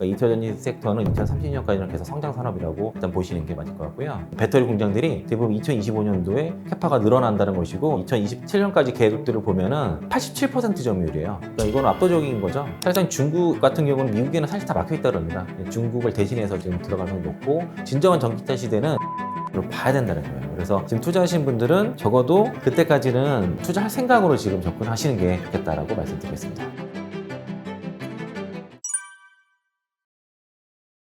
그러니까 2차전지 섹터는 2030년까지는 계속 성장 산업이라고 일단 보시는 게 맞을 것 같고요. 배터리 공장들이 대부분 2025년도에 캐파가 늘어난다는 것이고 2027년까지 계획들을 보면은 87% 점유율이에요. 그러니까 이건 압도적인 거죠. 사실상 중국 같은 경우는 미국에는 사실 다 막혀 있다 그럽니다. 중국을 대신해서 지금 들어가는 높고 진정한 전기차 시대는 를 봐야 된다는 거예요. 그래서 지금 투자하신 분들은 적어도 그때까지는 투자할 생각으로 지금 접근하시는 게 좋겠다라고 말씀드리겠습니다.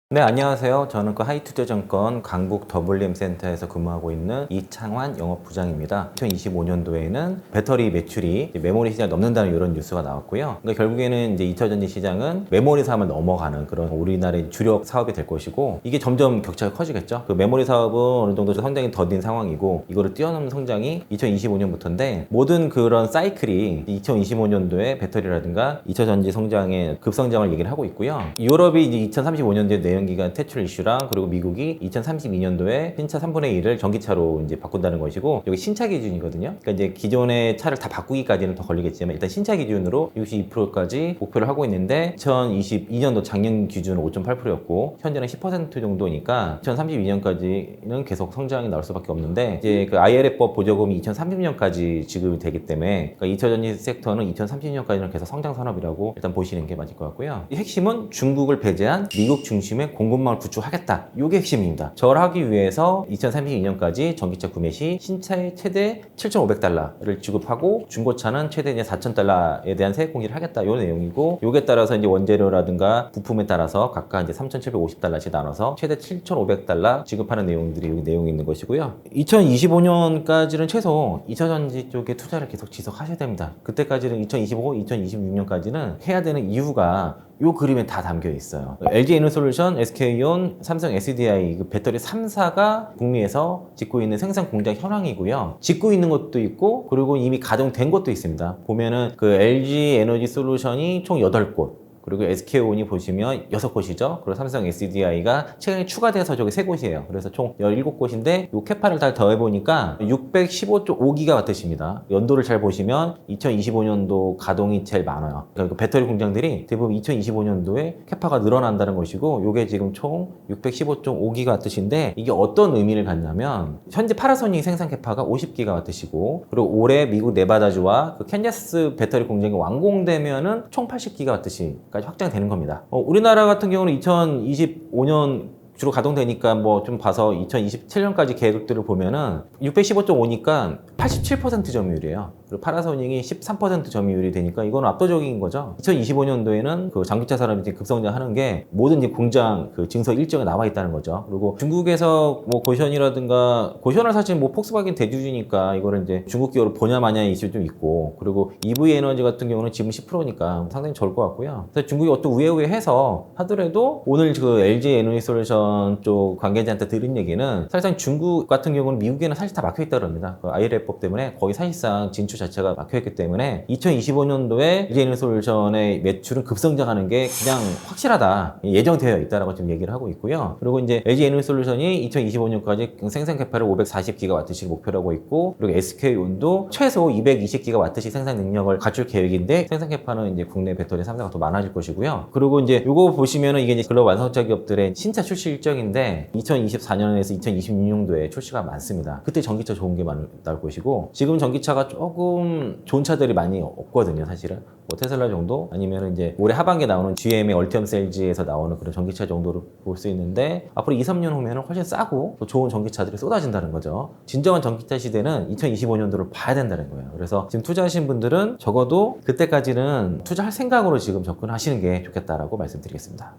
네, 안녕하세요. 저는 그 하이투자증권 강북 더블리엠센터에서 근무하고 있는 이창환 영업부장입니다. 2025년도에는 배터리 매출이 메모리 시장을 넘는다는 이런 뉴스가 나왔고요. 그러니까 결국에는 이제 2차전지 시장은 메모리 사업을 넘어가는 그런 우리나라의 주력 사업이 될 것이고 이게 점점 격차가 커지겠죠. 그 메모리 사업은 어느 정도 성장이 더딘 상황이고 이거를 뛰어넘는 성장이 2025년부터인데 모든 그런 사이클이 2025년도에 배터리라든가 2차전지 성장의 급성장을 얘기를 하고 있고요. 유럽이 이제 2035년도에 내연기관 퇴출 이슈랑 그리고 미국이 2032년도에 신차 3분의 1을 전기차로 이제 바꾼다는 것이고 여기 신차 기준이거든요. 그러니까 이제 기존의 차를 다 바꾸기까지는 더 걸리겠지만 일단 신차 기준으로 62%까지 목표를 하고 있는데 2022년도 작년 기준은 5.8%였고 현재는 10% 정도니까 2032년까지는 계속 성장이 나올 수밖에 없는데 이제 그 IRA법 보조금이 2030년까지 지급이 되기 때문에 그러니까 2차전지 섹터는 2030년까지는 계속 성장 산업이라고 일단 보시는 게 맞을 것 같고요. 이 핵심은 중국을 배제한 미국 중심의 공급망을 구축하겠다. 이게 핵심입니다. 저걸 하기 위해서 2032년까지 전기차 구매 시 신차의 최대 7,500달러를 지급하고 중고차는 최대 4,000달러에 대한 세액 공제를 하겠다. 이 내용이고 요게 따라서 이제 원재료라든가 부품에 따라서 각각 이제 3,750달러씩 나눠서 최대 7,500달러 지급하는 내용들이 여기 내용이 있는 것이고요. 2025년까지는 최소 2차전지 쪽에 투자를 계속 지속하셔야 됩니다. 그때까지는 2025, 2026년까지는 해야 되는 이유가 요 그림에 다 담겨 있어요. LG 에너솔루션, SK온, 삼성 SDI 그 배터리 3사가 북미에서 짓고 있는 생산 공장 현황이고요. 짓고 있는 것도 있고 그리고 이미 가동된 것도 있습니다. 보면은 그 LG 에너지 솔루션이 총 8곳 그리고 SK온이 보시면 6곳이죠. 그리고 삼성 SDI가 최근에 추가돼서 저기 3곳이에요. 그래서 총 17곳인데 요 캐파를 다 더해보니까 615.5GWh입니다. 연도를 잘 보시면 2025년도 가동이 제일 많아요. 그러니까 배터리 공장들이 대부분 2025년도에 캐파가 늘어난다는 것이고 요게 지금 총 615.5GWh인데 이게 어떤 의미를 갖냐면 현재 파나소닉 생산 캐파가 50GWh이고 그리고 올해 미국 네바다주와 그 캔자스 배터리 공장이 완공되면은 총 80GWh 까지 확장되는 겁니다. 우리나라 같은 경우는 2025년 주로 가동되니까 뭐 좀 봐서 2027년까지 계획들을 보면은 615.5니까 87% 점유율이에요. 그리고 파나소닉이 13% 점유율이 되니까 이건 압도적인 거죠. 2025년도에는 그 전기차 산업이 급성장하는 게 모든 이제 공장 그 증서 일정에 나와 있다는 거죠. 그리고 중국에서 뭐 고션이라든가 고션을 사실 뭐 폭스바겐 대주주니까 이거를 이제 중국 기업을 보냐 마냐의 이슈 좀 있고 그리고 EV 에너지 같은 경우는 지금 10%니까 상당히 적을 것 같고요. 그래서 중국이 어떤 우회해서 하더라도 오늘 그 LG 에너지 솔루션 쪽 관계자한테 들은 얘기는 사실상 중국 같은 경우는 미국에는 사실 다 막혀 있다 그럽니다. 그 IRA법 때문에 거의 사실상 진출 자체가 막혀 있기 때문에 2025년도에 LG 에너지 솔루션의 매출은 급성장하는 게 그냥 확실하다 예정되어 있다라고 지금 얘기를 하고 있고요. 그리고 이제 LG 에너지 솔루션이 2025년까지 생산 캐파를 540GWh씩 목표로 하고 있고 그리고 SK온도 최소 220GWh씩 생산 능력을 갖출 계획인데 생산 캐파는 이제 국내 배터리 3사가 더 많아질 것이고요. 그리고 이제 요거 보시면은 이게 이제 글로벌 완성차 기업들의 신차 출시 일정인데 2024년에서 2026년도에 출시가 많습니다. 그때 전기차 좋은 게 나올 것이고 지금 전기차가 조금 좋은 차들이 많이 없거든요. 사실은 뭐 테슬라 정도 아니면 이제 올해 하반기에 나오는 GM의 얼티엄 셀즈에서 나오는 그런 전기차 정도로 볼 수 있는데 앞으로 2, 3년 후면은 훨씬 싸고 또 좋은 전기차들이 쏟아진다는 거죠. 진정한 전기차 시대는 2025년도를 봐야 된다는 거예요. 그래서 지금 투자하신 분들은 적어도 그때까지는 투자할 생각으로 지금 접근하시는 게 좋겠다라고 말씀드리겠습니다.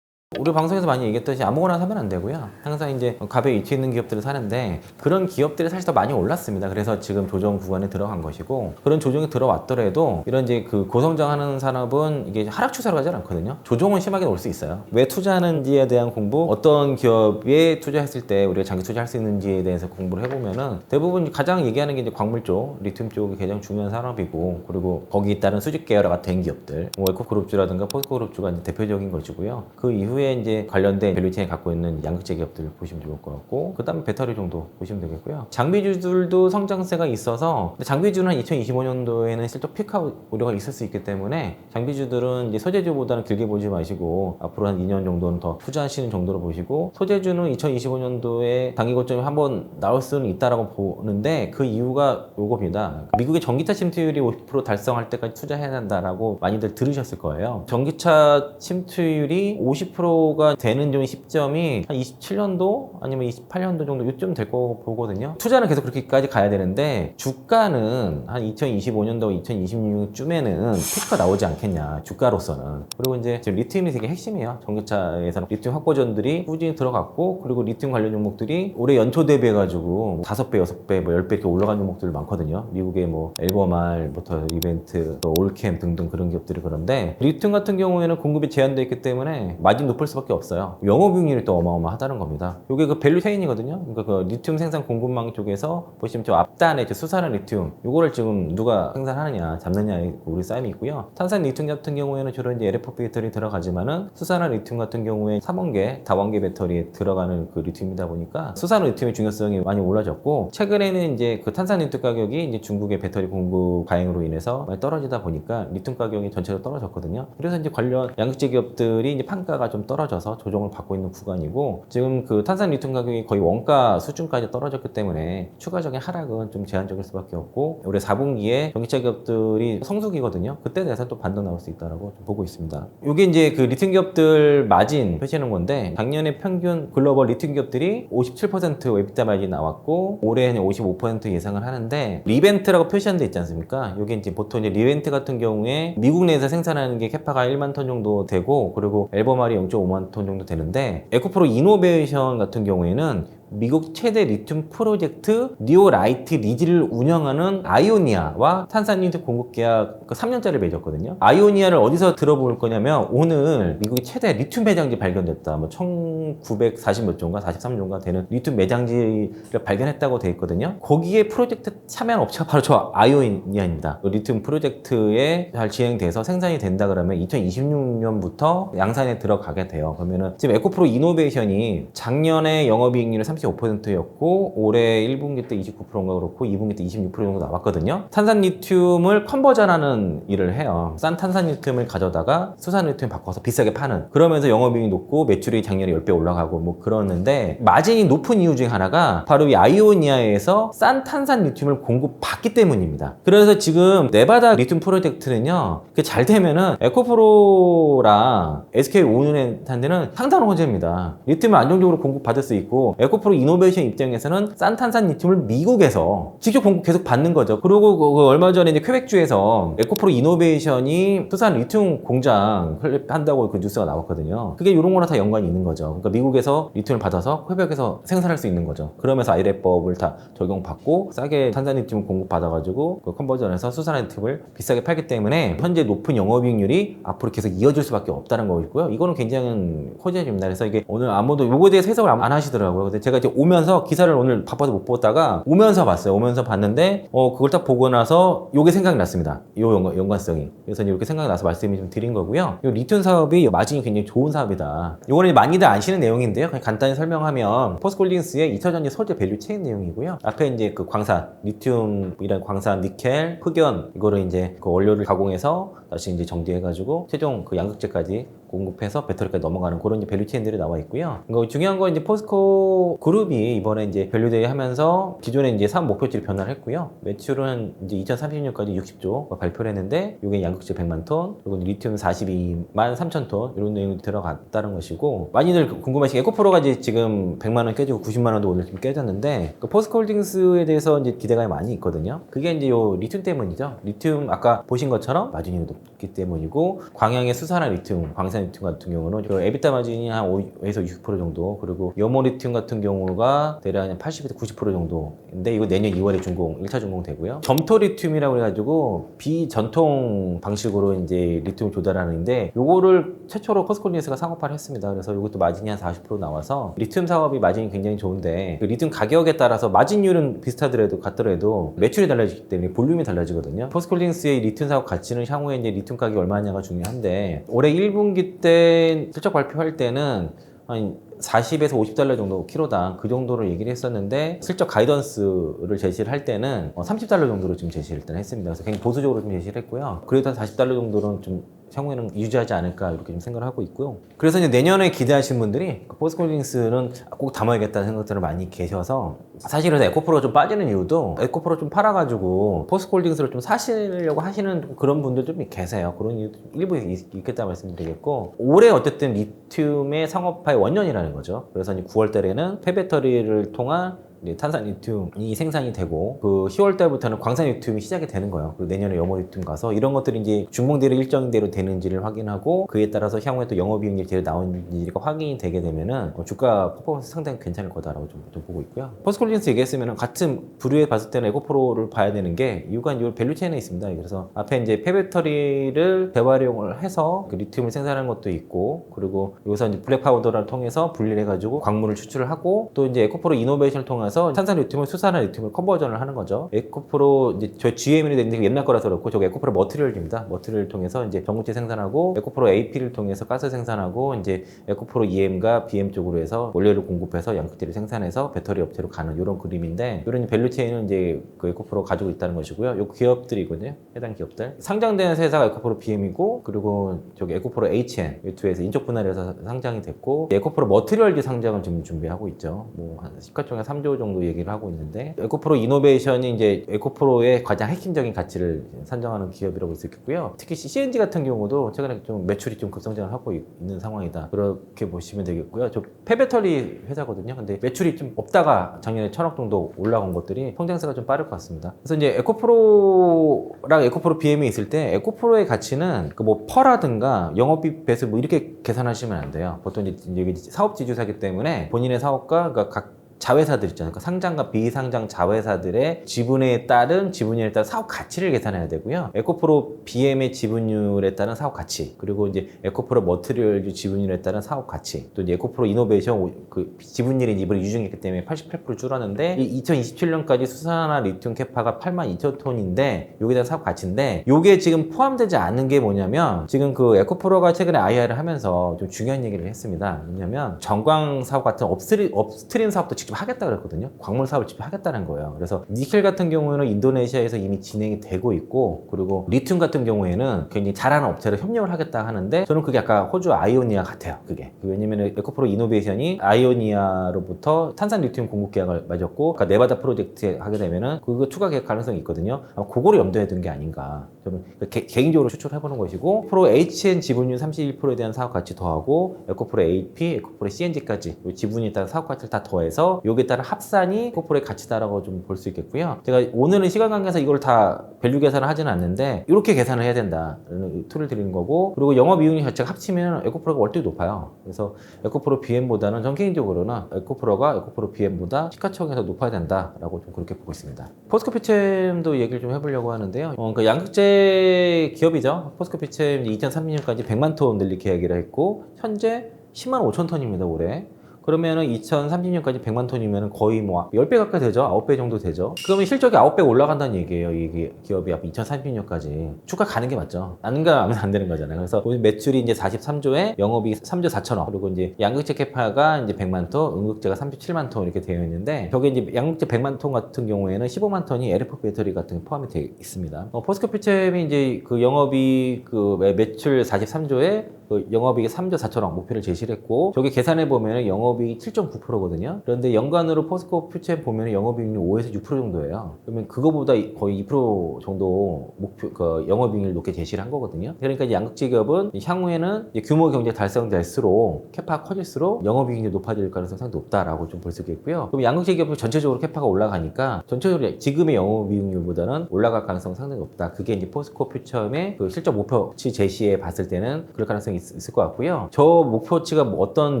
우리 방송에서 많이 얘기했듯이 아무거나 사면 안 되고요. 항상 이제 값에 위치해 있는 기업들을 사는데 그런 기업들이 사실 더 많이 올랐습니다. 그래서 지금 조정 구간에 들어간 것이고 그런 조정이 들어왔더라도 이런 이제 그 고성장하는 산업은 이게 하락 추세로 가지 않거든요. 조정은 심하게 올 수 있어요. 왜 투자하는지에 대한 공부, 어떤 기업에 투자했을 때 우리가 장기 투자할 수 있는지에 대해서 공부를 해보면은 대부분 가장 얘기하는 게 이제 광물 쪽, 리튬 쪽이 가장 중요한 산업이고 그리고 거기에 따른 수직 계열화가 된 기업들, 뭐 에코그룹주라든가 포스코그룹주가 이제 대표적인 것이고요. 그 이후에 후에 이제 관련된 밸류체인 갖고 있는 양극재 기업들 보시면 좋을 것 같고, 그 다음에 배터리 정도 보시면 되겠고요. 장비주들도 성장세가 있어서, 장비주는 한 2025년도에는 실적 피크아웃 우려가 있을 수 있기 때문에 장비주들은 이제 소재주보다는 길게 보지 마시고 앞으로 한 2년 정도는 더 투자하시는 정도로 보시고, 소재주는 2025년도에 단기 고점이 한번 나올 수는 있다라고 보는데 그 이유가 요겁니다. 미국의 전기차 침투율이 50% 달성할 때까지 투자해야 한다라고 많이들 들으셨을 거예요. 전기차 침투율이 50%가 되는 시점이 한 27년도 아니면 28년도 정도 요쯤 될 거 보거든요. 투자는 계속 그렇게까지 가야 되는데 주가는 한 2025년도 2026쯤에는 피크가 나오지 않겠냐, 주가로서는. 그리고 이제 지금 리튬이 되게 핵심이에요. 전기차에서는 리튬 확보전들이 꾸준히 들어갔고, 그리고 리튬 관련 종목들이 올해 연초 대비해가지고 5배, 6배, 뭐 10배 이렇게 올라간 종목들 많거든요. 미국의 뭐 엘버말, 모터 이벤트, 또 올캠 등등 그런 기업들이. 그런데 리튬 같은 경우에는 공급이 제한되어 있기 때문에 마진 높을 수밖에 없어요. 영업이익률이 또 어마어마하다는 겁니다. 이게 그 밸류 체인이거든요. 그러니까 그 리튬 생산 공급망 쪽에서 보시면 저 앞단에 저 수산화 리튬, 요거를 지금 누가 생산하느냐, 잡느냐의 우리 싸움이 있고요. 탄산 리튬 같은 경우에는 주로 이제 LFP 배터리 들어가지만은 수산화 리튬 같은 경우에 3원계, 다원계 배터리에 들어가는 그 리튬이다 보니까 수산화 리튬의 중요성이 많이 올라졌고, 최근에는 이제 그 탄산 리튬 가격이 이제 중국의 배터리 공급 과잉으로 인해서 많이 떨어지다 보니까 리튬 가격이 전체로 떨어졌거든요. 그래서 이제 관련 양극재 기업들이 이제 판가가 좀 떨어져서 조정을 받고 있는 구간이고, 지금 그 탄산 리튬 가격이 거의 원가 수준까지 떨어졌기 때문에 추가적인 하락은 좀 제한적일 수밖에 없고, 올해 4분기에 전기차 기업들이 성수기거든요. 그때 돼서 또 반등 나올 수 있다라고 좀 보고 있습니다. 이게 이제 그 리튬 기업들 마진 표시하는 건데, 작년에 평균 글로벌 리튬 기업들이 57% EBITDA 마진 나왔고 올해는 55% 예상을 하는데, 리벤트라고 표시한 데 있지 않습니까? 이게 이제 보통 이제 리벤트 같은 경우에 미국 내에서 생산하는 게 캐파가 1만 톤 정도 되고, 그리고 엘버말이 0.5만 톤 정도 되는데, 에코프로 이노베이션 같은 경우에는 미국 최대 리튬 프로젝트 니오라이트 리지를 운영하는 아이오니아와 탄산 리튬 공급 계약 3년짜리 맺었거든요. 아이오니아를 어디서 들어볼 거냐면, 오늘 미국의 최대 리튬 매장지 발견됐다. 뭐 1940 몇 종가, 43종가 되는 리튬 매장지를 발견했다고 돼 있거든요. 거기에 프로젝트 참여한 업체가 바로 저 아이오니아입니다. 리튬 프로젝트에 잘 진행돼서 생산이 된다 그러면 2026년부터 양산에 들어가게 돼요. 그러면은 지금 에코프로 이노베이션이 작년에 영업이익률이 35%였고 올해 1분기 때 29%인가 그렇고 2분기 때 26% 정도 나왔거든요. 탄산 리튬을 컨버전하는 일을 해요. 싼 탄산 리튬을 가져다가 수산 리튬 바꿔서 비싸게 파는, 그러면서 영업이익이 높고 매출이 작년에 10배 올라가고 뭐 그러는데, 마진이 높은 이유 중에 하나가 바로 이 아이오니아에서 싼 탄산 리튬을 공급받기 때문입니다. 그래서 지금 네바다 리튬 프로젝트는요, 잘 되면은 에코프로랑 SK 오뇽한테는 상당한 호재입니다. 리튬을 안정적으로 공급받을 수 있고, 에코프로 이노베이션 입장에서는 싼 탄산 리튬을 미국에서 직접 공급 계속 받는 거죠. 그리고 그 얼마 전에 이제 퀘벡주에서 에코프로 이노베이션이 수산 리튬 공장 한다고 그 뉴스가 나왔거든요. 그게 이런 거랑 다 연관이 있는 거죠. 그러니까 미국에서 리튬을 받아서 퀘벡에서 생산할 수 있는 거죠. 그러면서 아이레법을 다 적용받고 싸게 탄산 리튬을 공급받아가지고 그 컨버전해서 수산 리튬을 비싸게 팔기 때문에 현재 높은 영업이익률이 앞으로 계속 이어질 수밖에 없다는 거고요. 이거는 굉장히 호재입니다. 그래서 이게 오늘 아무도 요거에 대해서 해석을 안 하시더라고요. 근데 제가 이제 오면서 기사를 오늘 바빠서 못 보다가 오면서 봤어요. 오면서 봤는데 그걸 딱 보고 나서 요게 생각이 났습니다. 요 연관성이. 그래서 이렇게 생각이 나서 말씀을 좀 드린 거고요. 요 리튬 사업이 마진이 굉장히 좋은 사업이다. 요거는 많이들 아시는 내용인데요. 그냥 간단히 설명하면 포스콜딩스의 2차전지 소재 밸류 체인 내용이고요. 앞에 이제 그 광산, 리튬이란 광산, 니켈, 흑연, 이거를 이제 그 원료를 가공해서 다시 이제 정제해가지고 최종 그 양극재까지 공급해서 배터리까지 넘어가는 그런 이제 밸류 체인들이 나와 있고요. 중요한 건 이제 포스코 그룹이 이번에 이제 밸류데이 하면서 기존에 이제 사업 목표치를 변화를 했고요. 매출은 이제 2030년까지 60조 발표를 했는데, 이게 양극재 100만 톤, 그리고 리튬 42만 3천 톤 이런 내용이 들어갔다는 것이고, 많이들 궁금하시게 에코프로가 이제 지금 100만 원 깨지고 90만 원도 오늘 좀 깨졌는데, 그 포스코홀딩스에 대해서 이제 기대가 많이 있거든요. 그게 이제 요 리튬 때문이죠. 리튬 아까 보신 것처럼 마진이 높기 때문이고, 광양의 수산화 리튬, 광산 리튬 같은 경우는 그 에비타 마진이 한 5에서 60% 정도, 그리고 여모 리튬 같은 경우가 대략 한 80에서 90% 정도인데, 이거 내년 2월에 준공, 1차 준공 되고요. 점토 리튬이라고 해가지고 비전통 방식으로 이제 리튬을 조달하는데, 요거를 최초로 포스코홀딩스가 상업화를 했습니다. 그래서 이것도 마진이 한 40% 나와서 리튬 사업이 마진이 굉장히 좋은데, 그 리튬 가격에 따라서 마진율은 비슷하더라도 같더라도 매출이 달라지기 때문에 볼륨이 달라지거든요. 포스코홀딩스의 리튬 사업 가치는 향후에 이제 리튬 가격이 얼마냐가 중요한데, 올해 1분기 우리 때 실적 발표할 때는 한 40에서 50달러 정도 키로당 그 정도를 얘기를 했었는데 실적 가이던스를 제시를 할 때는 30달러 정도로 지금 제시를 일단 했습니다. 그래서 굉장히 보수적으로 좀 제시를 했고요. 그래도 한 40달러 정도는 좀 향후에는 유지하지 않을까 이렇게 좀 생각을 하고 있고요. 그래서 이제 내년에 기대하시는 분들이 포스코홀딩스는 꼭 담아야겠다는 생각들을 많이 계셔서 사실은 에코프로가 좀 빠지는 이유도 에코프로 좀 팔아가지고 포스코홀딩스를 좀 사시려고 하시는 그런 분들 좀 계세요. 그런 이유 일부 있겠다 말씀드리겠고 올해 어쨌든 리튬의 상업화의 원년이라는 거죠. 그래서 이제 9월 달에는 폐배터리를 통한 탄산 리튬이 생산이 되고 그 10월 달부터는 광산 리튬이 시작이 되는 거예요. 그리고 내년에 영업 리튬 가서 이런 것들이 이제 준공대로 일정대로 되는지를 확인하고 그에 따라서 향후에 또 영업이익률이 제대로 나오는지가 확인이 되게 되면은 주가 퍼포먼스 상당히 괜찮을 거다라고 좀 보고 있고요. 포스코홀딩스 얘기했으면 같은 부류에 봤을 때는 에코프로를 봐야 되는 게 이유가 이제 밸류체인에 있습니다. 그래서 앞에 이제 폐배터리를 재활용을 해서 그 리튬을 생산하는 것도 있고 그리고 여기서 이제 블랙 파우더를 통해서 분리를 해가지고 광물을 추출을 하고 또 이제 에코프로 이노베이션을 통해서 탄산 리튬을 수산화 리튬을 컨버전을 하는 거죠. 에코프로 이제 저 GM이 되는데 옛날 거라서 그렇고 저거 에코프로 머티리얼입니다. 머티리얼을 통해서 이제 전구체 생산하고 에코프로 AP를 통해서 가스 생산하고 이제 에코프로 EM과 BM 쪽으로 해서 원료를 공급해서 양극재를 생산해서 배터리 업체로 가는 이런 그림인데 이런 밸류체인은 이제 그 에코프로 가지고 있다는 것이고요. 요 기업들이거든요. 해당 기업들. 상장된 회사가 에코프로 BM이고 그리고 저기 에코프로 HN 유튜브에서 인적 분할해서 상장이 됐고 에코프로 머티리얼즈 상장을 지금 준비하고 있죠. 뭐 한 시가총액 3조 정도 얘기를 하고 있는데 에코프로 이노베이션이 이제 에코프로의 가장 핵심적인 가치를 산정하는 기업이라고 볼 수 있겠고요. 특히 CNG 같은 경우도 최근에 좀 매출이 좀 급성장을 하고 있는 상황이다. 그렇게 보시면 되겠고요. 저 폐배터리 회사거든요. 근데 매출이 좀 없다가 작년에 1,000억 정도 올라온 것들이 성장세가 좀 빠를 것 같습니다. 그래서 이제 에코프로랑 에코프로 BM이 있을 때 에코프로의 가치는 그 뭐 퍼라든가 영업이익 배수 뭐 이렇게 계산하시면 안 돼요. 보통 이제 여기 사업 지주사기 때문에 본인의 사업과 그러니까 각 자회사들 있잖아요. 그러니까 상장과 비상장 자회사들의 지분에 따른 지분율에 따른 사업 가치를 계산해야 되고요. 에코프로 BM의 지분율에 따른 사업 가치, 그리고 이제 에코프로 머티리얼 지분율에 따른 사업 가치, 또 이제 에코프로 이노베이션 그 지분율이 이번에 유증했기 때문에 88% 줄었는데 2027년까지 수산화 리튬 캐파가 82,000톤인데 여기에 대한 사업 가치인데 요게 지금 포함되지 않는 게 뭐냐면 지금 그 에코프로가 최근에 IR을 하면서 좀 중요한 얘기를 했습니다. 뭐냐면 전광 사업 같은 업스트림 사업도 직접 하겠다 그랬거든요. 광물 사업을 직접 하겠다는 거예요. 그래서 니켈 같은 경우에는 인도네시아에서 이미 진행이 되고 있고 그리고 리튬 같은 경우에는 굉장히 잘하는 업체로 협력을 하겠다 하는데 저는 그게 아까 호주 아이오니아 같아요. 그게 왜냐면 에코프로 이노베이션이 아이오니아로부터 탄산 리튬 공급 계약을 맺었고 그러니까 네바다 프로젝트에 하게 되면은 그거 추가 계약 가능성이 있거든요. 아마 그거를 염두에 둔 게 아닌가. 저는 개인적으로 추출해보는 것이고 에코프로 HN 지분율 31%에 대한 사업 가치 더하고 에코프로 AP, 에코프로 CNG까지 지분에 따른 사업 가치를 다 더해서 여기에 따른 합산이 에코프로의 가치다라고 좀 볼 수 있겠고요. 제가 오늘은 시간 관계에서 이걸 다 밸류 계산을 하지는 않는데 이렇게 계산을 해야 된다는 툴을 드리는 거고 그리고 영업이익률 자체가 합치면 에코프로가 월등히 높아요. 그래서 에코프로 BM보다는 전 개인적으로는 에코프로가 에코프로 BM보다 시가총액에서 높아야 된다라고 좀 그렇게 보고 있습니다. 포스코피챔도 얘기를 좀 해보려고 하는데요. 그 양극재 기업이죠. 포스코피챔 2030년까지 100만 톤 늘릴 계획이라 했고 현재 10만 5천 톤입니다 올해. 그러면은 2030년까지 100만 톤이면 거의 뭐 10배 가까이 되죠. 9배 정도 되죠. 그러면 실적이 9배 올라간다는 얘기예요. 이 기업이 2030년까지. 주가 가는 게 맞죠. 안 가면 안 되는 거잖아요. 그래서 매출이 이제 43조에 영업이 3조 4천억. 그리고 이제 양극재 캐파가 이제 100만 톤, 음극재가 37만 톤 이렇게 되어 있는데 저게 이제 양극재 100만 톤 같은 경우에는 15만 톤이 LFP 배터리 같은 게 포함이 되어 있습니다. 포스코피챔이 이제 그 영업이 그 매출 43조에 그 영업이익이 3조 4천억 목표를 제시를 했고 저게 계산해 보면 영업이익이 7.9%거든요. 그런데 연간으로 포스코피챔 보면 영업이익률 5에서 6% 정도예요. 그러면 그거보다 거의 2% 정도 목표 그 영업이익률 높게 제시를 한 거거든요. 그러니까 이제 양극재 기업은 향후에는 이제 규모 경제 달성될수록 캐파가 커질수록 영업이익률이 높아질 가능성이 상당히 높다라고 좀 볼 수 있겠고요. 그럼 양극재 기업은 전체적으로 캐파가 올라가니까 전체적으로 지금의 영업이익률보다는 올라갈 가능성이 상당히 높다. 그게 이제 포스코피챔의 그 실적 목표치 제시에 봤을 때는 그럴 가능성이 있을 것 같고요. 저 목표치가 뭐 어떤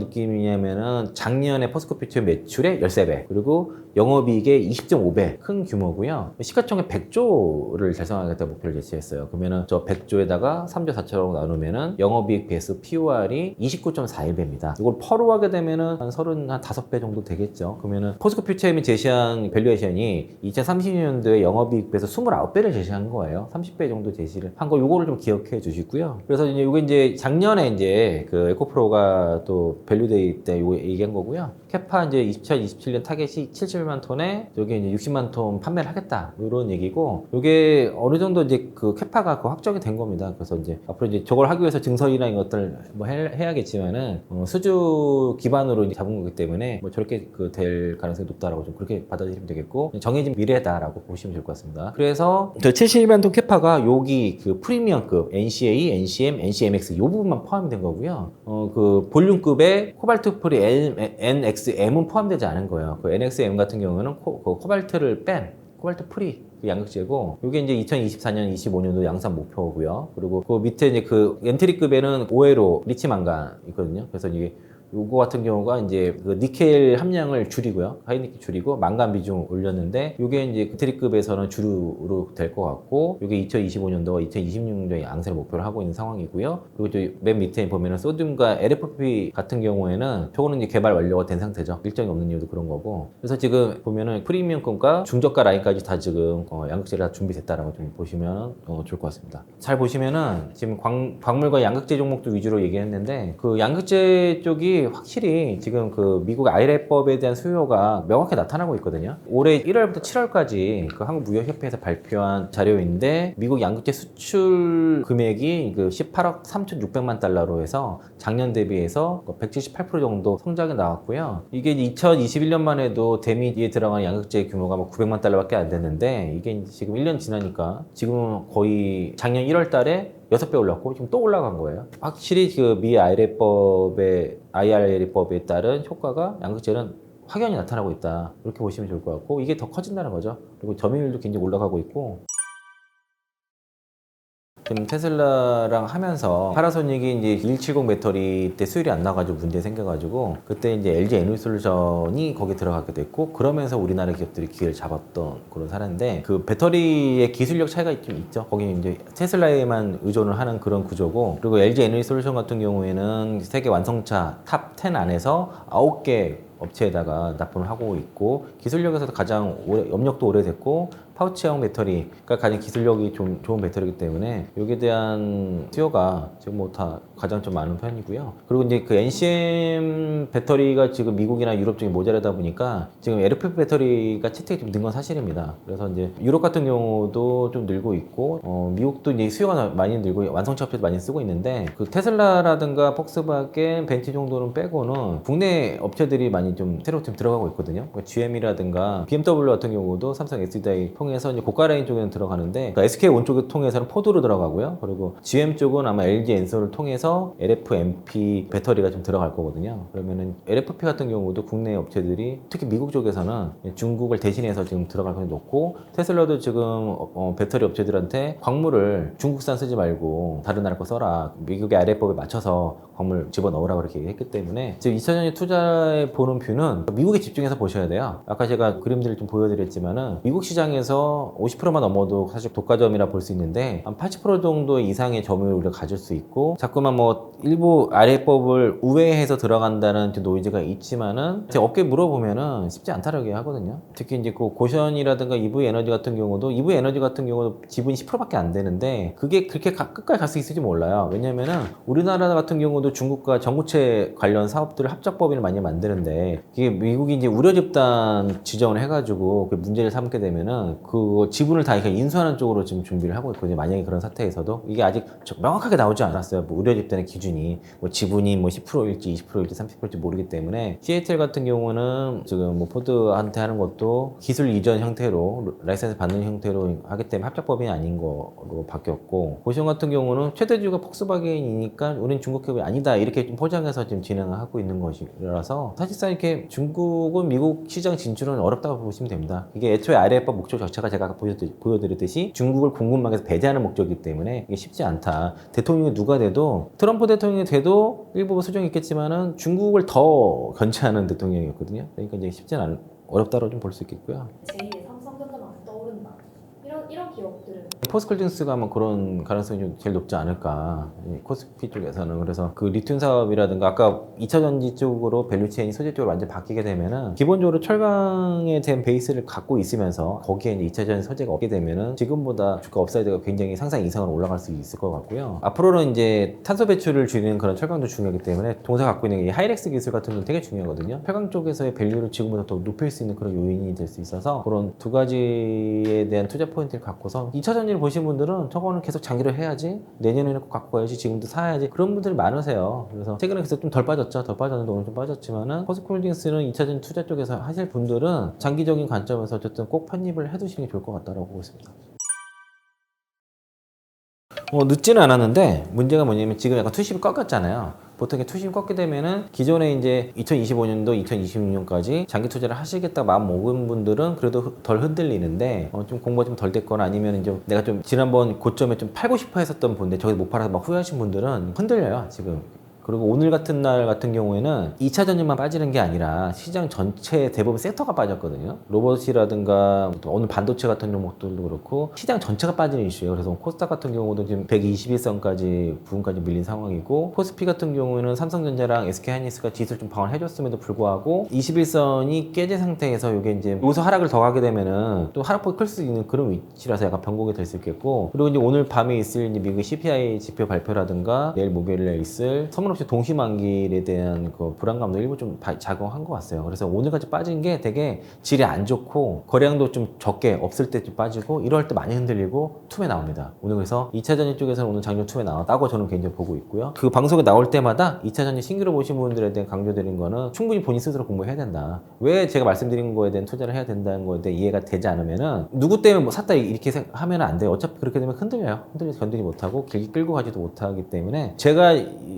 느낌이냐면은 보면은 작년에 포스코 퓨처 매출의 13배, 그리고 영업이익의 20.5배 큰 규모고요. 시가총액 100조를 달성하겠다 목표를 제시했어요. 그러면은 저 100조에다가 3조 4천억 나누면은 영업이익 베이스 POR이 29.41배입니다. 이걸 퍼로 하게 되면은 한 35배 정도 되겠죠. 그러면은 포스코 퓨처엠이 제시한 밸류에이션이 2030년도에 영업이익 베이스 29배를 제시한 거예요. 30배 정도 제시를 한 거, 요거를 좀 기억해 주시고요. 그래서 이제 요게 이제 작년에 이제 그 에코프로가 또 밸류데이 때 요거 얘기한 거고요. 캐파 이제 2027년 타겟이 70만 톤에 여기 이제 60만 톤 판매를 하겠다, 이런 얘기고, 요게 어느 정도 이제 그 캐파가 그 확정이 된 겁니다. 그래서 이제 앞으로 이제 저걸 하기 위해서 증설이나 이런 것들 뭐 해야겠지만은 수주 기반으로 이제 잡은 거기 때문에 뭐 저렇게 그 될 가능성이 높다라고 좀 그렇게 받아들이면 되겠고, 정해진 미래다라고 보시면 될 것 같습니다. 그래서 저 70만 톤 캐파가 여기 그 프리미엄급 NCA, NCM, NCMX 요 부분만 포함이 된 거고요. 그 볼륨급의 코발트 프리 NXM은 포함되지 않은 거예요. 그 NXM 같은 경우는 코발트를 뺀 코발트 프리 양극재고, 이게 이제 2024년, 25년도 양산 목표고요. 그리고 그 밑에 이제 그 엔트리급에는 5회로 리치망간 있거든요. 그래서 이게 요거 같은 경우가 이제 그 니켈 함량을 줄이고요. 하이니켈 줄이고 망간 비중 올렸는데, 요게 이제 엔트리급에서는 주류로 될 것 같고, 요게 2025년도와 2026년도에 양세를 목표를 하고 있는 상황이고요. 그리고 또 맨 밑에 보면은 소듐과 LFP 같은 경우에는 저거는 이제 개발 완료가 된 상태죠. 일정이 없는 이유도 그런 거고. 그래서 지금 보면은 프리미엄급과 중저가 라인까지 다 지금 양극재가 다 준비됐다라고 좀 보시면 좋을 것 같습니다. 잘 보시면은 지금 광물과 양극재 종목도 위주로 얘기했는데, 그 양극재 쪽이 확실히 지금 그 미국 IRA법에 대한 수요가 명확히 나타나고 있거든요. 올해 1월부터 7월까지 그 한국무역협회에서 발표한 자료인데, 미국 양극재 수출 금액이 그 18억 3,600만 달러로 해서 작년 대비해서 178% 정도 성장이 나왔고요. 이게 2021년만 해도 대미에 들어간 양극재 규모가 뭐 900만 달러밖에 안 됐는데, 이게 지금 1년 지나니까 지금은 거의 작년 1월 달에 6배 올랐고 지금 또 올라간 거예요. 확실히 그 미 IRA법에 따른 효과가 양극재는 확연히 나타나고 있다, 이렇게 보시면 좋을 것 같고, 이게 더 커진다는 거죠. 그리고 점유율도 굉장히 올라가고 있고, 지금 테슬라랑 하면서 파나소닉이 이제 170 배터리 때 수율이 안 나가지고 문제 생겨가지고, 그때 이제 LG 에너지솔루션이 거기 들어가게 됐고, 그러면서 우리나라 기업들이 기회를 잡았던 그런 사례인데, 그 배터리의 기술력 차이가 좀 있죠. 거기는 이제 테슬라에만 의존을 하는 그런 구조고, 그리고 LG 에너지솔루션 같은 경우에는 세계 완성차 탑 10 안에서 9개 업체에다가 납품을 하고 있고, 기술력에서도 가장 업력도 오래됐고, 파우치형 배터리가 가장 기술력이 좀 좋은 배터리이기 때문에 여기에 대한 수요가 지금 뭐 다 가장 좀 많은 편이고요. 그리고 이제 그 NCM 배터리가 지금 미국이나 유럽 쪽에 모자라다 보니까 지금 LFP 배터리가 채택이 좀 는 건 사실입니다. 그래서 이제 유럽 같은 경우도 좀 늘고 있고, 미국도 이제 수요가 많이 늘고 완성차 업체도 많이 쓰고 있는데, 그 테슬라라든가 폭스바겐, 벤츠 정도는 빼고는 국내 업체들이 많이 좀 새로 좀 들어가고 있거든요. GM이라든가 BMW 같은 경우도 삼성 SDI 통해서 이제 고가 라인 쪽에는 들어가는데, 그러니까 SK온 쪽을 통해서는 포드로 들어가고요. 그리고 GM 쪽은 아마 LG 엔솔을 통해서 LFMP 배터리가 좀 들어갈 거거든요. 그러면은 LFP 같은 경우도 국내 업체들이 특히 미국 쪽에서는 중국을 대신해서 지금 들어갈 가능성이 높고, 테슬라도 지금 배터리 업체들한테 광물을 중국산 쓰지 말고 다른 나라 거 써라, 미국의 IRA법에 맞춰서 광물 집어넣으라 그렇게 얘기했기 때문에, 지금 2000년에 투자해 보는 뷰는 미국에 집중해서 보셔야 돼요. 아까 제가 그림들을 좀 보여드렸지만은 미국 시장에서 50%만 넘어도 사실 독과점이라 볼 수 있는데, 한 80% 정도 이상의 점유율을 우리가 가질 수 있고, 자꾸만 뭐 일부 IRA법을 우회해서 들어간다는 노이즈가 있지만은 제 업계 물어보면은 쉽지 않다라고 하거든요. 특히 이제 그 고션이라든가 EV 에너지 같은 경우도 지분이 10%밖에 안 되는데, 그게 그렇게 끝까지 갈 수 있을지 몰라요. 왜냐면은 우리나라 같은 경우도 중국과 전고체 관련 사업들을 합작 법인을 많이 만드는데, 이게 미국이 이제 우려 집단 지정을 해가지고 그 문제를 삼게 되면은 그 지분을 다 인수하는 쪽으로 지금 준비를 하고 있거든요. 만약에 그런 사태에서도 이게 아직 명확하게 나오지 않았어요. 뭐 우려 집단의 기준이 뭐 지분이 뭐 10%일지 20%일지 30%일지 모르기 때문에, CATL 같은 경우는 지금 뭐 포드한테 하는 것도 기술 이전 형태로 라이센스 받는 형태로 하기 때문에 합작법인이 아닌 거로 바뀌었고, 고시원 같은 경우는 최대주가 폭스바겐이니까 우리는 중국 기업이 아니다 이렇게 좀 포장해서 지금 진행을 하고 있는 것이라서 사실상 이렇게 중국은 미국 시장 진출은 어렵다고 보시면 됩니다. 이게 애초에 IRA법 목적 자체가 제가 아까 보여드렸듯이 중국을 공급망에서 배제하는 목적이기 때문에 이게 쉽지 않다. 대통령이 누가 돼도 트럼프 대통령이 돼도 일부 수정이 있겠지만은 중국을 더 견제하는 대통령이었거든요. 그러니까 이제 쉽지는 어렵다고 좀 볼 수 있겠고요. 제2의 삼성전자만 떠오른다. 이런 기업들은 포스콜딩스가 뭐 그런 가능성이 좀 제일 높지 않을까. 코스피 쪽에서는. 그래서 그 리튬 사업이라든가 아까 2차전지 쪽으로 밸류체인이 소재 쪽으로 완전 바뀌게 되면은 기본적으로 철강에 대한 베이스를 갖고 있으면서 거기에 이제 2차전지 소재가 없게 되면은 지금보다 주가 업사이드가 굉장히 상상 이상으로 올라갈 수 있을 것 같고요. 앞으로는 이제 탄소 배출을 줄이는 그런 철강도 중요하기 때문에 동사 갖고 있는 이 하이렉스 기술 같은 건 되게 중요하거든요. 철강 쪽에서의 밸류를 지금보다 더 높일 수 있는 그런 요인이 될 수 있어서 그런 두 가지에 대한 투자 포인트를 갖고서 2차전지를 보신 분들은 저거는 계속 장기로 해야지 내년에는 꼭 갖고 가야지 지금도 사야지 그런 분들이 많으세요. 그래서 최근에 그래서 좀 덜 빠졌죠. 덜 빠졌는데 오늘 좀 빠졌지만은 포스코홀딩스는 2차전지 투자 쪽에서 하실 분들은 장기적인 관점에서 어쨌든 꼭 편입을 해두시는 게 좋을 것 같다고 보고 있습니다. 늦지는 않았는데 문제가 뭐냐면 지금 약간 투심이 꺾였잖아요. 보통 이렇게 투심이 꺾게 되면은 기존에 이제 2025년도, 2026년까지 장기 투자를 하시겠다 마음 먹은 분들은 그래도 덜 흔들리는데 좀 공부가 좀 덜 됐거나 아니면 이제 내가 좀 지난번 고점에 좀 팔고 싶어 했었던 분들 저기 못 팔아서 막 후회하신 분들은 흔들려요 지금. 그리고 오늘 같은 날 같은 경우에는 2차 전지만 빠지는 게 아니라 시장 전체 대부분 섹터가 빠졌거든요. 로봇이라든가 또 오늘 반도체 같은 종목들도 그렇고 시장 전체가 빠지는 이슈예요. 그래서 코스닥 같은 경우도 지금 121선까지 부근까지 밀린 상황이고 코스피 같은 경우에는 삼성전자랑 SK하이닉스가 지수를 좀 방어를 해줬음에도 불구하고 21선이 깨진 상태에서 이게 이제 여기서 하락을 더 가게 되면은 또 하락폭이 클 수 있는 그런 위치라서 약간 변곡이 될 수 있겠고 그리고 이제 오늘 밤에 있을 이제 미국 CPI 지표 발표라든가 내일 목요일에 있을 없이 동시만기에 대한 그 불안감도 일부 좀 작용한 것 같아요. 그래서 오늘까지 빠진 게 되게 질이 안 좋고 거래량도 좀 적게 없을 때 좀 빠지고 이럴 때 많이 흔들리고 툼에 나옵니다. 오늘 그래서 2차전지 쪽에서는 오늘 장중 툼에 나왔다고 저는 개인적으로 보고 있고요. 그 방송에 나올 때마다 2차전지 신규로 보신 분들에 대한 강조드린 거는 충분히 본인 스스로 공부해야 된다. 왜 제가 말씀드린 거에 대한 투자를 해야 된다는 거에 대해 이해가 되지 않으면은 누구 때문에 뭐 샀다 이렇게 하면 안 돼요. 어차피 그렇게 되면 흔들려요. 흔들려서 견디지 못하고 길게 끌고 가지도 못하기 때문에 제가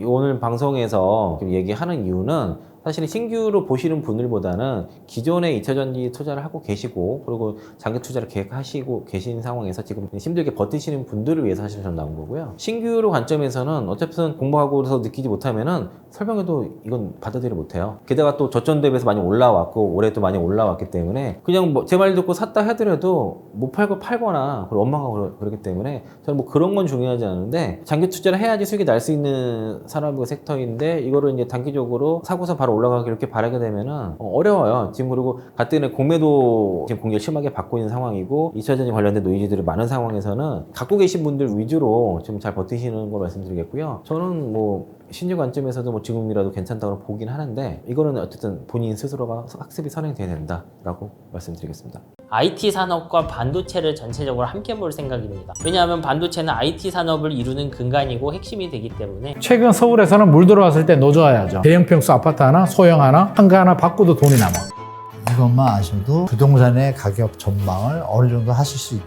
오늘 방송에서 얘기하는 이유는 사실 신규로 보시는 분들보다는 기존에 2차전지 투자를 하고 계시고 그리고 장기 투자를 계획하시고 계신 상황에서 지금 힘들게 버티시는 분들을 위해서 사실 저는 나온 거고요. 신규로 관점에서는 어차피 공부하고서 느끼지 못하면은 설명해도 이건 받아들여 못해요. 게다가 또 저점 대비해서 많이 올라왔고 올해도 많이 올라왔기 때문에 그냥 뭐 제 말 듣고 샀다 하더라도 못 팔고 팔거나 그리고 엄마가 그렇기 때문에 저는 뭐 그런 건 중요하지 않은데 장기 투자를 해야지 수익이 날 수 있는 산업이고 섹터인데 이거를 이제 단기적으로 사고서 바로 올라가기 이렇게 바라게 되면은 어려워요. 지금 그리고 같은 공매도 지금 공격을 심하게 받고 있는 상황이고 2차전지 관련된 노이즈들이 많은 상황에서는 갖고 계신 분들 위주로 지금 잘 버티시는 걸 말씀드리겠고요. 저는 뭐 신규 관점에서도 뭐 지금이라도 괜찮다고 보긴 하는데 이거는 어쨌든 본인 스스로가 학습이 선행돼야 된다라고 말씀드리겠습니다. IT 산업과 반도체를 전체적으로 함께 볼 생각입니다. 왜냐하면 반도체는 IT 산업을 이루는 근간이고 핵심이 되기 때문에 최근 서울에서는 물 들어왔을 때 노져야죠. 대형 평수 아파트 하나, 소형 하나, 한가 하나 바꿔도 돈이 남아. 이것만 아셔도 부동산의 가격 전망을 어느 정도 하실 수 있다.